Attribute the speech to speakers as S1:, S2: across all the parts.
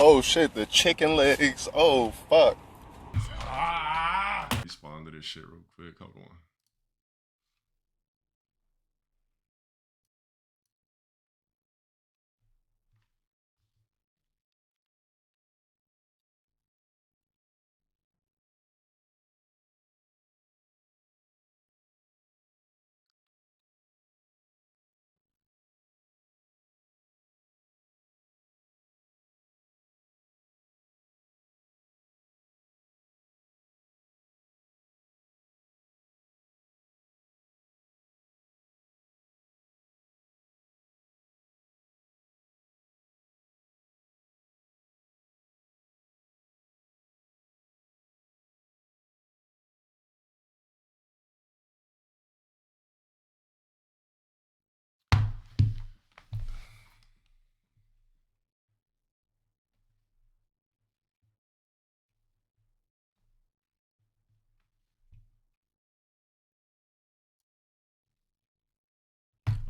S1: Oh shit, the chicken legs. Oh fuck.
S2: Respond to this shit real quick. Hold on.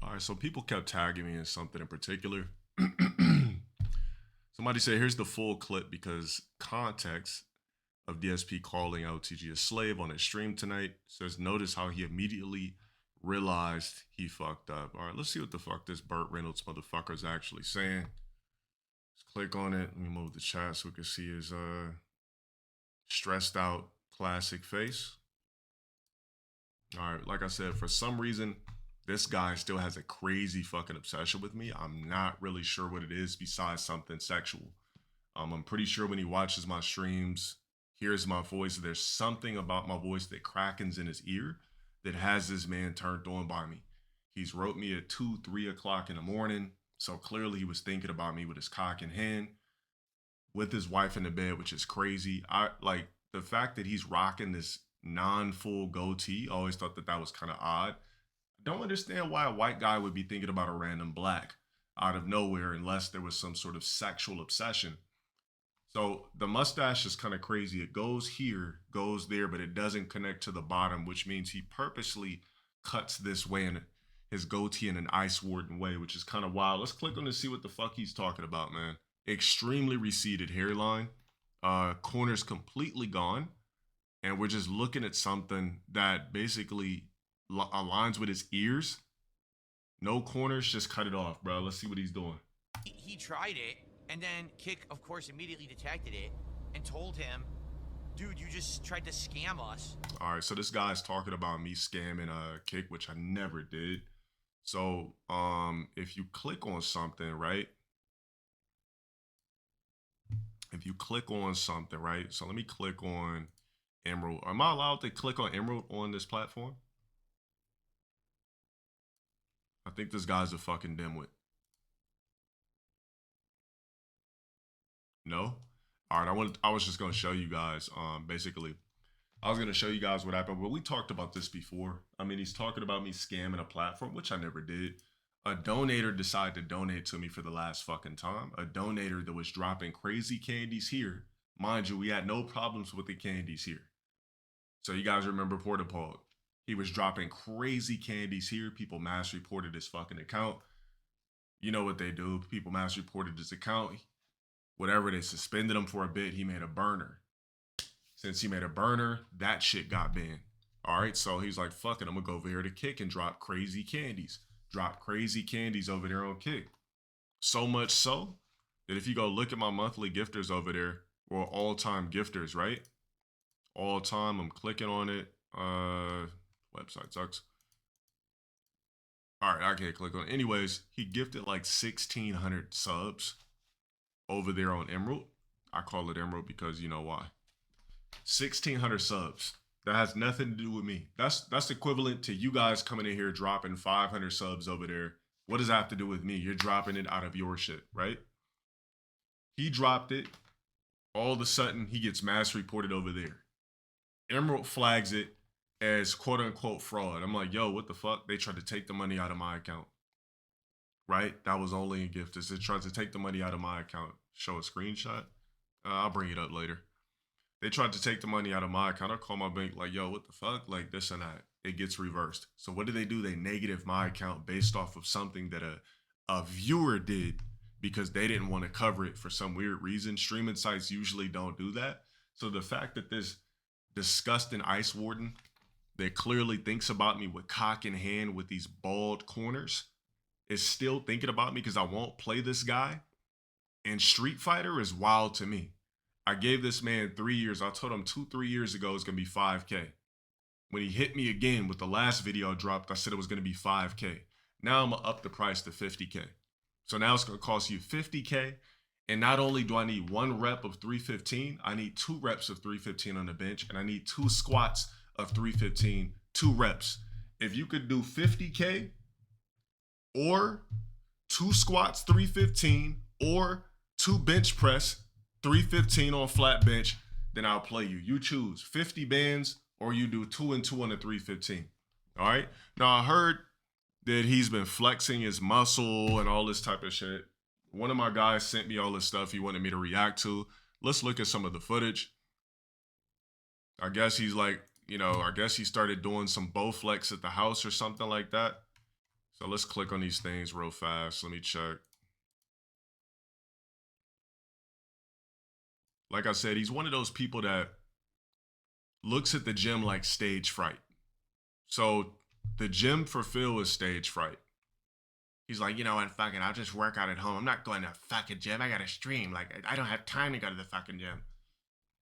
S2: All right, so people kept tagging me in something in particular. Somebody said, here's the full clip because context of DSP calling LTG a slave on his stream tonight says, notice how he immediately realized he fucked up. All right, let's see what the fuck this Burt Reynolds motherfucker is actually saying. Let's click on it. Let me move the chat so we can see his stressed out classic face. All right, like I said, for some reason, this guy still has a crazy fucking obsession with me. I'm not really sure what it is besides something sexual. I'm pretty sure when he watches my streams, hears my voice, there's something about my voice that crackens in his ear that has this man turned on by me. He's wrote me at 2, 3 o'clock in the morning. So clearly he was thinking about me with his cock in hand, with his wife in the bed, which is crazy. I like the fact that he's rocking this non-full goatee. I always thought that that was kind of odd. Don't understand why a white guy would be thinking about a random black out of nowhere unless there was some sort of sexual obsession. So the mustache is kind of crazy. It goes here, goes there, but it doesn't connect to the bottom, which means he purposely cuts this way in his goatee in an Ice Warden way, which is kind of wild. Let's click on to see what the fuck he's talking about, man. Extremely receded hairline, corners completely gone, and we're just looking at something that basically aligns with his ears. No corners, just cut it off, bro. Let's see what he's doing.
S3: He tried it, and then Kick, of course, immediately detected it and told him, dude, you just tried to scam us.
S2: All right, so this guy's talking about me scamming Kick, which I never did. So if you click on something, right? If you click on something, right? So let me click on Emerald. Am I allowed to click on Emerald on this platform? I think this guy's a fucking dimwit. No? All right, I was just gonna show you guys, basically, I was gonna show you guys what happened, but we talked about this before. I mean, he's talking about me scamming a platform, which I never did. A donator decided to donate to me for the last fucking time. A donator that was dropping crazy candies here. Mind you, we had no problems with the candies here. So you guys remember Portapog. He was dropping crazy candies here. People mass reported his fucking account. You know what they do. People mass reported his account. Whatever, they suspended him for a bit. He made a burner. Since he made a burner, that shit got banned. All right, so he's like, fuck it, I'm gonna go over here to Kick and drop crazy candies. Drop crazy candies over there on Kick. So much so that if you go look at my monthly gifters over there, or all-time gifters, right? All time, I'm clicking on it. Website sucks. All right, I can't click on it. Anyways, he gifted like 1,600 subs over there on Emerald. I call it Emerald because you know why. 1,600 subs. That has nothing to do with me. That's equivalent to you guys coming in here dropping 500 subs over there. What does that have to do with me? You're dropping it out of your shit, right? He dropped it. All of a sudden, he gets mass reported over there. Emerald flags it as quote unquote fraud. I'm like, yo, what the fuck? They tried to take the money out of my account. Right? That was only in gifters. They tried to take the money out of my account. Show a screenshot. I'll bring it up later. They tried to take the money out of my account. I call my bank like, yo, what the fuck? Like this and that. It gets reversed. So what do? They negative my account based off of something that a viewer did because they didn't want to cover it for some weird reason. Streaming sites usually don't do that. So the fact that this disgusting ice warden that clearly thinks about me with cock in hand with these bald corners is still thinking about me because I won't play this guy in Street Fighter is wild to me. I gave this man 3 years. I told him 2-3 years ago it's going to be 5K. When he hit me again with the last video I dropped, I said it was going to be 5K. Now I'm going to up the price to 50K. So now it's going to cost you 50K. And not only do I need 1 rep of 315, I need 2 reps of 315 on the bench. And I need 2 squats of 315, 2 reps. If you could do 50K or 2 squats 315 or 2 bench press 315 on flat bench, then I'll play you. You choose 50 bands or you do 2 and 2 on the 315. All right. Now I heard that he's been flexing his muscle and all this type of shit. One of my guys sent me all this stuff he wanted me to react to. Let's look at some of the footage. I guess he's like, I guess he started doing some Bowflex at the house or something like that. So let's click on these things real fast. Let me check. Like I said, he's one of those people that looks at the gym like stage fright. So the gym for Phil is stage fright. He's like, fucking, I'll just work out at home. I'm not going to fucking gym. I got to stream. Like, I don't have time to go to the fucking gym.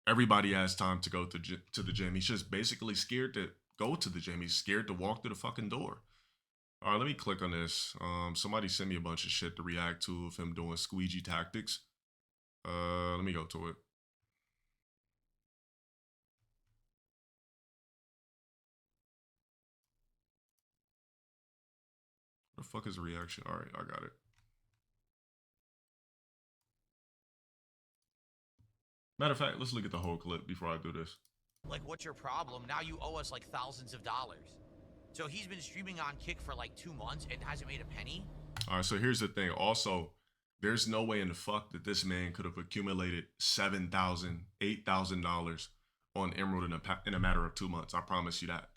S2: Everybody has time to go to the gym. He's just basically scared to go to the gym. He's scared to walk through the fucking door. All right, let me click on this. Somebody sent me a bunch of shit to react to of him doing squeegee tactics. Let me go to it. What the fuck is the reaction? All right, I got it. Matter of fact, let's look at the whole clip before I do this.
S3: Like, what's your problem? Now you owe us like thousands of dollars. So he's been streaming on Kick for like 2 months and hasn't made a penny. All
S2: right, so here's the thing. Also, there's no way in the fuck that this man could have accumulated $7,000, $8,000 on Emerald in a matter of 2 months. I promise you that.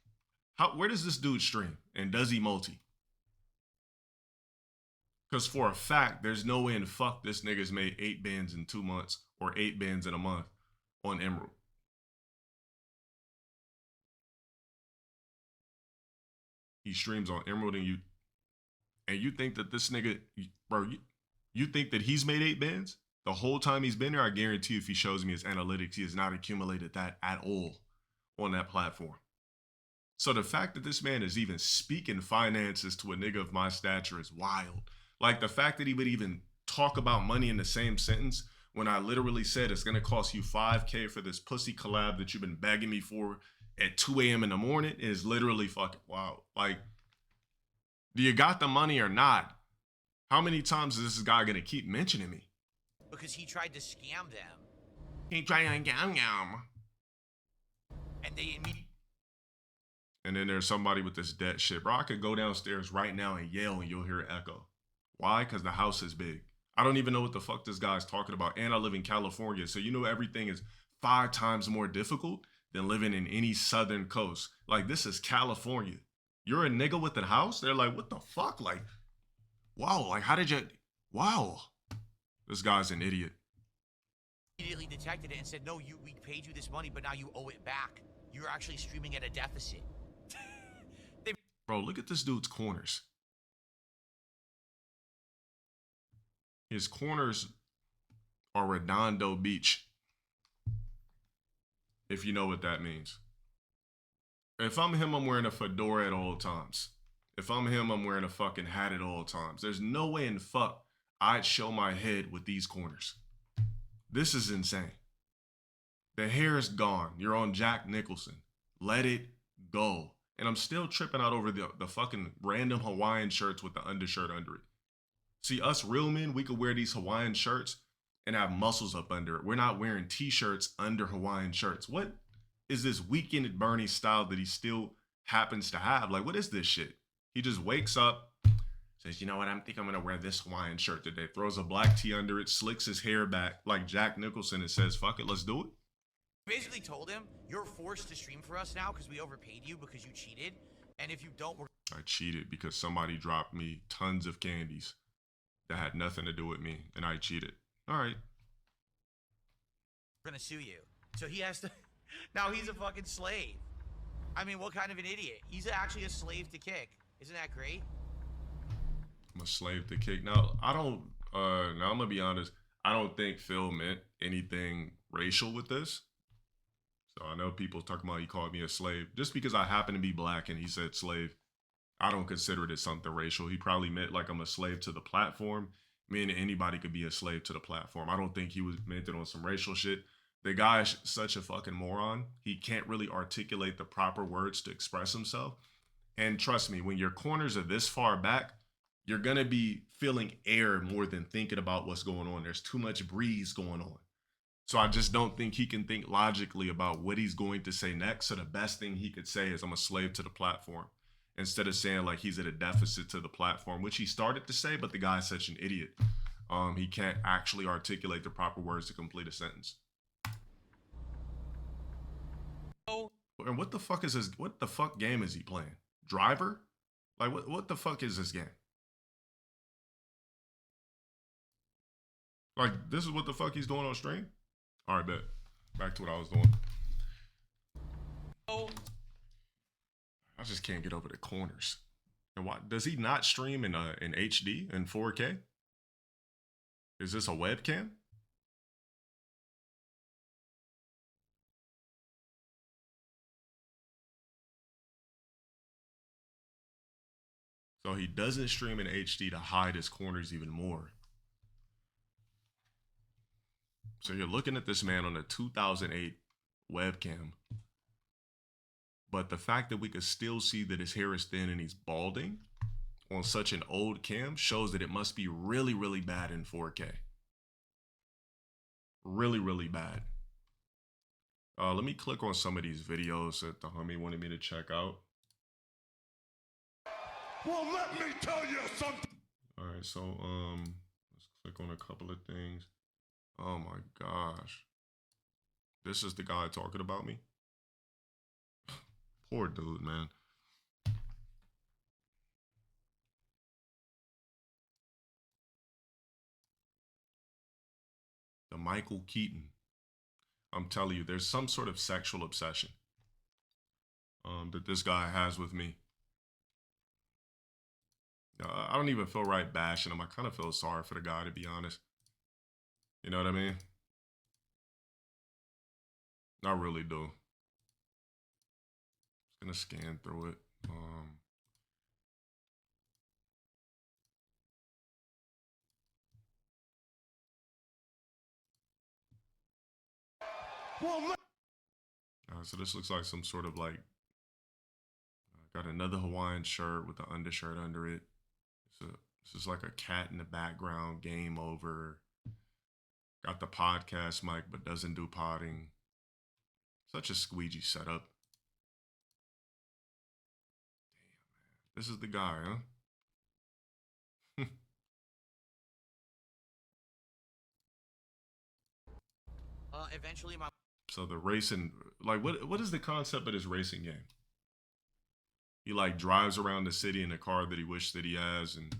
S2: Where does this dude stream? And does he multi? Because for a fact, there's no way in the fuck this nigga's made 8 bands in 2 months or 8 bands in a month on Emerald. He streams on Emerald and you think that this nigga, bro, you think that he's made 8 bands? The whole time he's been there, I guarantee if he shows me his analytics, he has not accumulated that at all on that platform. So the fact that this man is even speaking finances to a nigga of my stature is wild. Like the fact that he would even talk about money in the same sentence when I literally said it's going to cost you 5K for this pussy collab that you've been begging me for at 2 a.m. in the morning is literally fucking wild. Like, do you got the money or not? How many times is this guy going to keep mentioning me?
S3: Because he tried to scam them.
S2: He tried to scam them. And then there's somebody with this debt shit. Bro, I could go downstairs right now and yell and you'll hear an echo. Why? Because the house is big. I don't even know what the fuck this guy's talking about. And I live in California. So everything is 5 times more difficult than living in any southern coast. Like, this is California. You're a nigga with a house? They're like, what the fuck? Like, wow, like, how did you... Wow. This guy's an idiot.
S3: Immediately detected it and said, no, we paid you this money, but now you owe it back. You're actually streaming at a deficit.
S2: Bro, look at this dude's corners. His corners are Redondo Beach. If you know what that means. If I'm him, I'm wearing a fedora at all times. If I'm him, I'm wearing a fucking hat at all times. There's no way in fuck I'd show my head with these corners. This is insane. The hair is gone. You're on Jack Nicholson. Let it go. And I'm still tripping out over the fucking random Hawaiian shirts with the undershirt under it. See, us real men, we could wear these Hawaiian shirts and have muscles up under it. We're not wearing t-shirts under Hawaiian shirts. What is this Weekend at Bernie style that he still happens to have? Like, what is this shit? He just wakes up, says, you know what, I think I'm going to wear this Hawaiian shirt today. Throws a black tee under it, slicks his hair back like Jack Nicholson and says, fuck it, let's do it.
S3: Basically told him, you're forced to stream for us now because we overpaid you because you cheated. And if you don't,
S2: I cheated because somebody dropped me tons of candies. that had nothing to do with me, and I cheated. All right.
S3: We're gonna sue you. So he has to. Now he's a fucking slave. I mean, what kind of an idiot? He's actually a slave to Kick. Isn't that great?
S2: I'm a slave to Kick. Now, I don't, now I'm gonna be honest. I don't think Phil meant anything racial with this. So I know people talking about he called me a slave. Just because I happen to be black and he said slave, I don't consider it as something racial. He probably meant like I'm a slave to the platform. Meaning anybody could be a slave to the platform. I don't think he was meant it on some racial shit. The guy is such a fucking moron. He can't really articulate the proper words to express himself. And trust me, when your corners are this far back, you're going to be feeling air more than thinking about what's going on. There's too much breeze going on. So I just don't think he can think logically about what he's going to say next. So the best thing he could say is, I'm a slave to the platform. Instead of saying like he's at a deficit to the platform, which he started to say, but the guy's such an idiot. He can't actually articulate the proper words to complete a sentence.
S3: Oh.
S2: And what the fuck game is he playing? Driver? Like what the fuck is this game? Like, this is what the fuck he's doing on stream? All right, bet. Back to what I was doing.
S3: Oh.
S2: I just can't get over the corners. And why does he not stream in HD in 4K? Is this a webcam? So he doesn't stream in HD to hide his corners even more. So you're looking at this man on a 2008 webcam. But the fact that we could still see that his hair is thin and he's balding on such an old cam shows that it must be really, really bad in 4K. Really, really bad. Let me click on some of these videos that the homie wanted me to check out.
S4: Well, let me tell you something.
S2: All right, so let's click on a couple of things. Oh my gosh. This is the guy talking about me? Poor dude, man. The Michael Keaton. I'm telling you, there's some sort of sexual obsession that this guy has with me. I don't even feel right bashing him. I kind of feel sorry for the guy, to be honest. You know what I mean? I really do. Just gonna scan through it.
S4: Well,
S2: So this looks like some sort of like, got another Hawaiian shirt with the undershirt under it. This is like a cat in the background, game over. Got the podcast mic, but doesn't do potting. Such a squeegee setup. Damn, man. This is the guy, huh?
S3: Eventually my...
S2: So the racing, like what is the concept of this racing game? He like drives around the city in a car that he wishes that he has, and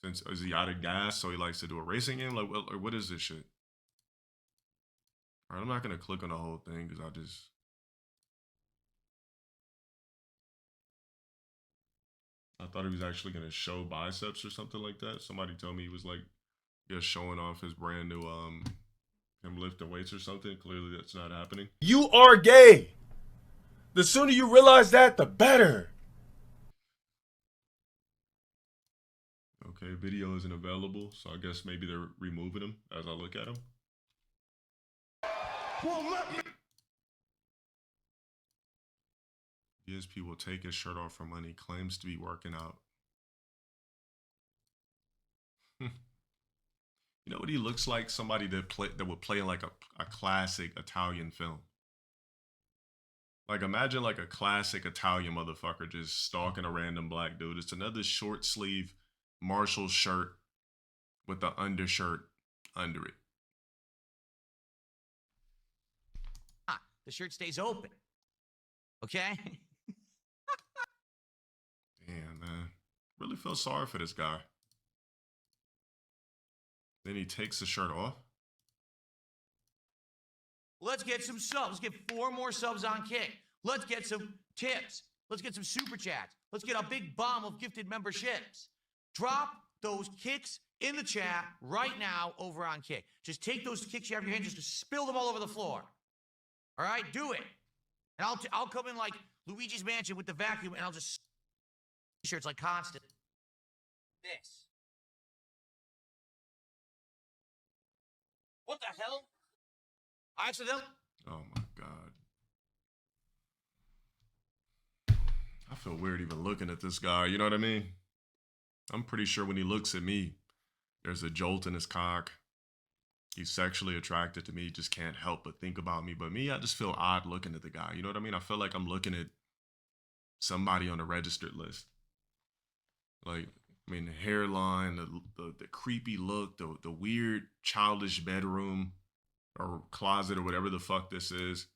S2: since is he out of gas, so he likes to do a racing game? Like what is this shit? All right, I'm not gonna click on the whole thing because I thought he was actually gonna show biceps or something like that. Somebody told me he was like just showing off his brand new him lifting weights or something. Clearly that's not happening.
S4: you are gay. The sooner you realize that, the better.
S2: Okay, video isn't available, so I guess maybe they're removing him as I look at him.
S4: Well, let me.
S2: DSP will take his shirt off for money, claims to be working out. You know what he looks like? Somebody that would play in like a classic Italian film. Like imagine like a classic Italian motherfucker just stalking a random black dude. It's another short sleeve Marshall shirt with the undershirt under it.
S3: The shirt stays open. Okay?
S2: Damn, man. Really feel sorry for this guy. Then he takes the shirt off.
S3: Let's get some subs. Let's get 4 more subs on Kick. Let's get some tips. Let's get some super chats. Let's get a big bomb of gifted memberships. Drop those kicks in the chat right now over on Kick. Just take those kicks you have in your hand, just spill them all over the floor. All right, do it. And I'll come in like Luigi's Mansion with the vacuum, and I'll just t-shirts like constant. This. What the hell? Accident?
S2: Oh my God. I feel weird even looking at this guy, you know what I mean? I'm pretty sure when he looks at me, there's a jolt in his cock. He's sexually attracted to me, just can't help but think about me. But me, I just feel odd looking at the guy, you know what I mean? I feel like I'm looking at somebody on a registered list. Like, I mean, the hairline, the creepy look, the weird childish bedroom or closet or whatever the fuck this is.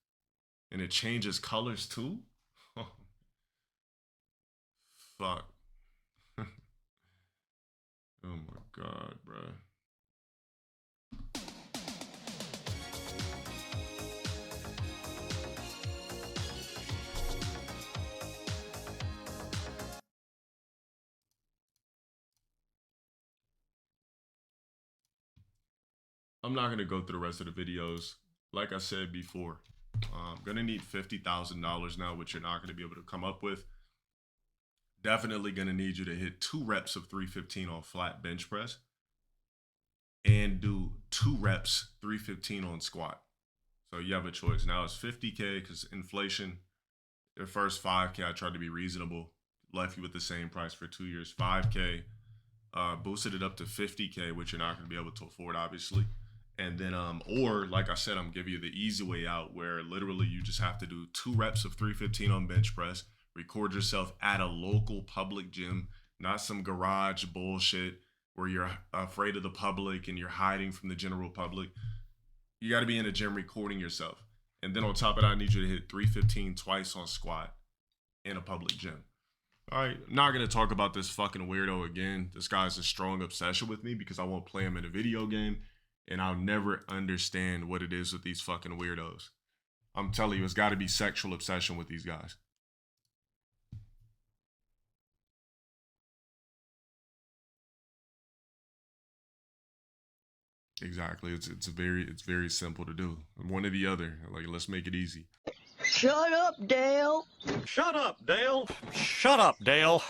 S2: And it changes colors too? Fuck. Oh my God, bruh. I'm not gonna go through the rest of the videos. Like I said before, I'm gonna need $50,000 now, which you're not gonna be able to come up with. Definitely gonna need you to hit 2 reps of 315 on flat bench press and do 2 reps 315 on squat. So you have a choice. Now it's 50K because inflation. The first 5K I tried to be reasonable, left you with the same price for 2 years. 5K, boosted it up to 50K, which you're not gonna be able to afford, obviously. And then, or like I said, I'm giving you the easy way out where literally you just have to do 2 reps of 315 on bench press, record yourself at a local public gym, not some garage bullshit where you're afraid of the public and you're hiding from the general public. You got to be in a gym recording yourself. And then on top of that, I need you to hit 315 twice on squat in a public gym. All right, I'm not going to talk about this fucking weirdo again. This guy's a strong obsession with me because I won't play him in a video game. And I'll never understand what it is with these fucking weirdos. I'm telling you, it's got to be sexual obsession with these guys. Exactly. It's very simple to do. One or the other. Like, let's make it easy.
S5: Shut up, Dale.
S6: Shut up, Dale. Shut up, Dale.